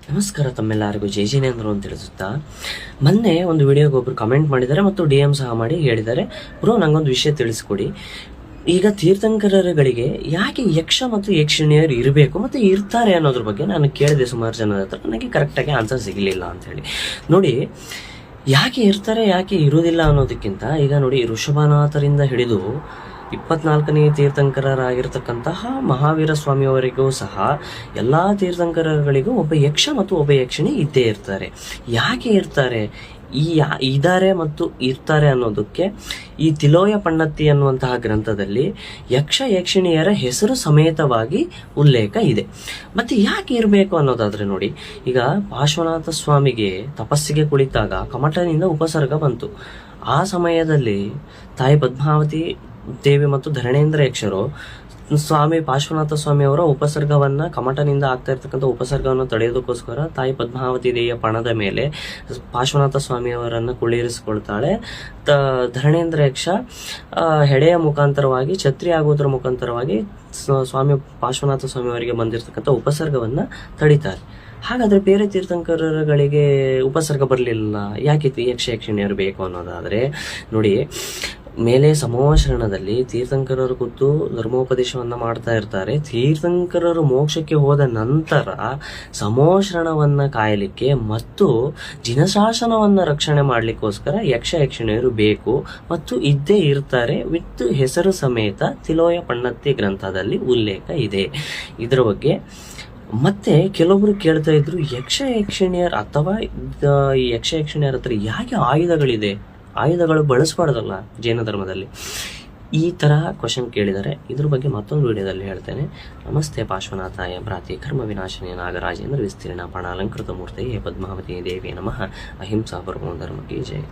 ನಮಸ್ಕಾರ, ತಮ್ಮೆಲ್ಲರಿಗೂ ಜೈ ಜಿನೇಂದ್ರ ಅಂತ ತಿಳಿಸುತ್ತಾ, ಮೊನ್ನೆ ಒಂದು ವಿಡಿಯೋಗೆ ಒಬ್ರು ಕಮೆಂಟ್ ಮಾಡಿದ್ದಾರೆ ಮತ್ತು DM ಸಹ ಮಾಡಿ ಹೇಳಿದ್ದಾರೆ, ಬ್ರೋ ನಂಗೊಂದು ವಿಷಯ ತಿಳಿಸ್ಕೊಡಿ. ಈಗ ತೀರ್ಥಂಕರರುಗಳಿಗೆ ಯಾಕೆ ಯಕ್ಷ ಮತ್ತು ಯಕ್ಷಿಣಿಯರು ಇರಬೇಕು ಮತ್ತು ಇರ್ತಾರೆ ಅನ್ನೋದ್ರ ಬಗ್ಗೆ ನಾನು ಕೇಳಿದೆ ಸುಮಾರು ಜನರ ಹತ್ರ. ನನಗೆ ಕರೆಕ್ಟಾಗಿ ಆನ್ಸರ್ ಸಿಗಲಿಲ್ಲ ಅಂತ ಹೇಳಿ. ನೋಡಿ, ಯಾಕೆ ಇರ್ತಾರೆ ಯಾಕೆ ಇರುವುದಿಲ್ಲ ಅನ್ನೋದಕ್ಕಿಂತ, ಈಗ ನೋಡಿ, ಋಷಭನಾಥರಿಂದ ಹಿಡಿದು 24ನೇ ತೀರ್ಥಂಕರರಾಗಿರ್ತಕ್ಕಂತಹ ಮಹಾವೀರ ಸ್ವಾಮಿಯವರಿಗೂ ಸಹ ಎಲ್ಲ ತೀರ್ಥಂಕರಗಳಿಗೂ ಒಬ್ಬ ಯಕ್ಷ ಮತ್ತು ಒಬ್ಬ ಯಕ್ಷಿಣಿ ಇದ್ದೇ ಇರ್ತಾರೆ. ಯಾಕೆ ಇರ್ತಾರೆ, ಇದ್ದಾರೆ ಮತ್ತು ಇರ್ತಾರೆ ಅನ್ನೋದಕ್ಕೆ ಈ ತಿಲೋಯ ಪಣ್ಣತ್ತಿ ಅನ್ನುವಂತಹ ಗ್ರಂಥದಲ್ಲಿ ಯಕ್ಷ ಯಕ್ಷಿಣಿಯರ ಹೆಸರು ಸಮೇತವಾಗಿ ಉಲ್ಲೇಖ ಇದೆ. ಮತ್ತೆ ಯಾಕೆ ಇರಬೇಕು ಅನ್ನೋದಾದ್ರೆ ನೋಡಿ, ಈಗ ಪಾರ್ಶ್ವನಾಥ ಸ್ವಾಮಿಗೆ ತಪಸ್ಸಿಗೆ ಕುಳಿತಾಗ ಕಮಟನಿಂದ ಉಪಸರ್ಗ ಬಂತು. ಆ ಸಮಯದಲ್ಲಿ ತಾಯಿ ಪದ್ಮಾವತಿ ದೇವಿ ಮತ್ತು ಧರಣೇಂದ್ರ ಯಕ್ಷರು ಸ್ವಾಮಿ ಪಾರ್ಶ್ವನಾಥ ಸ್ವಾಮಿ ಅವರ ಉಪಸರ್ಗವನ್ನ, ಕಮಟನಿಂದ ಆಗ್ತಾ ಇರ್ತಕ್ಕಂಥ ಉಪಸರ್ಗವನ್ನು ತಡೆಯೋದಕ್ಕೋಸ್ಕರ ತಾಯಿ ಪದ್ಮಾವತಿ ದೇವಿಯ ಪಣದ ಮೇಲೆ ಪಾರ್ಶ್ವನಾಥ ಸ್ವಾಮಿಯವರನ್ನು ಕುಳ್ಳಿರಿಸಿಕೊಳ್ತಾಳೆ. ಧರಣೇಂದ್ರ ಯಕ್ಷ ಹೆಡೆಯ ಮುಖಾಂತರವಾಗಿ, ಛತ್ರಿ ಆಗುವುದರ ಮುಖಾಂತರವಾಗಿ ಸ್ವಾಮಿ ಪಾರ್ಶ್ವನಾಥ ಸ್ವಾಮಿ ಅವರಿಗೆ ಬಂದಿರತಕ್ಕಂಥ ಉಪಸರ್ಗವನ್ನ ತಡಿತಾರೆ. ಹಾಗಾದ್ರೆ ಬೇರೆ ತೀರ್ಥಂಕರಗಳಿಗೆ ಉಪಸರ್ಗ ಬರಲಿಲ್ಲ, ಯಾಕೆ ಯಕ್ಷ ಯಕ್ಷಿಣಿಯರು ಬೇಕು ಅನ್ನೋದಾದ್ರೆ ನೋಡಿ, ಮೇಲೆ ಸಮೋಶರಣದಲ್ಲಿ ತೀರ್ಥಂಕರರು ಕೂತು ಧರ್ಮೋಪದೇಶವನ್ನ ಮಾಡ್ತಾ ಇರ್ತಾರೆ. ತೀರ್ಥಂಕರರು ಮೋಕ್ಷಕ್ಕೆ ಹೋದ ನಂತರ ಸಮೋಶರಣವನ್ನ ಕಾಯಲಿಕ್ಕೆ ಮತ್ತು ಜಿನಶಾಸನವನ್ನ ರಕ್ಷಣೆ ಮಾಡ್ಲಿಕ್ಕೋಸ್ಕರ ಯಕ್ಷ ಯಕ್ಷಿಣಿಯರು ಬೇಕು ಮತ್ತು ಇದ್ದೇ ಇರ್ತಾರೆ. ವಿತ್ ಹೆಸರು ಸಮೇತ ತಿಲೋಯ ಪಣ್ಣತ್ತಿ ಗ್ರಂಥದಲ್ಲಿ ಉಲ್ಲೇಖ ಇದೆ ಇದರ ಬಗ್ಗೆ. ಮತ್ತೆ ಕೆಲವೊಬ್ರು ಕೇಳ್ತಾ ಇದ್ರು, ಯಕ್ಷ ಯಕ್ಷಿಣಿಯರ್ ಅಥವಾ ಈ ಯಕ್ಷ ಯಕ್ಷಿಣಿಯರ ಹತ್ರ ಯಾಕೆ ಆಯುಧಗಳಿದೆ, ಆಯುಧಗಳು ಬಳಸಬಾರ್ದಲ್ಲ ಜೈನ ಧರ್ಮದಲ್ಲಿ? ಈ ತರ ಕ್ವಶನ್ ಕೇಳಿದರೆ ಇದ್ರ ಬಗ್ಗೆ ಮತ್ತೊಂದು ವಿಡಿಯೋದಲ್ಲಿ ಹೇಳ್ತೇನೆ. ನಮಸ್ತೆ ಪಾರ್ಶ್ವನಾಥಾಯ ಭ್ರಾತಿ ಕರ್ಮ ವಿನಾಶನೇ ನಾಗರಾಜೇಂದ್ರ ವಿಸ್ತೀರ್ಣ ಪಣಾಲಂಕೃತ ಮೂರ್ತಿಯೇ ಪದ್ಮಾವತಿ ದೇವಿ ನಮಃ. ಅಹಿಂಸಾ ಪರಮೋ ಧರ್ಮ ಕಿ ಜಯ.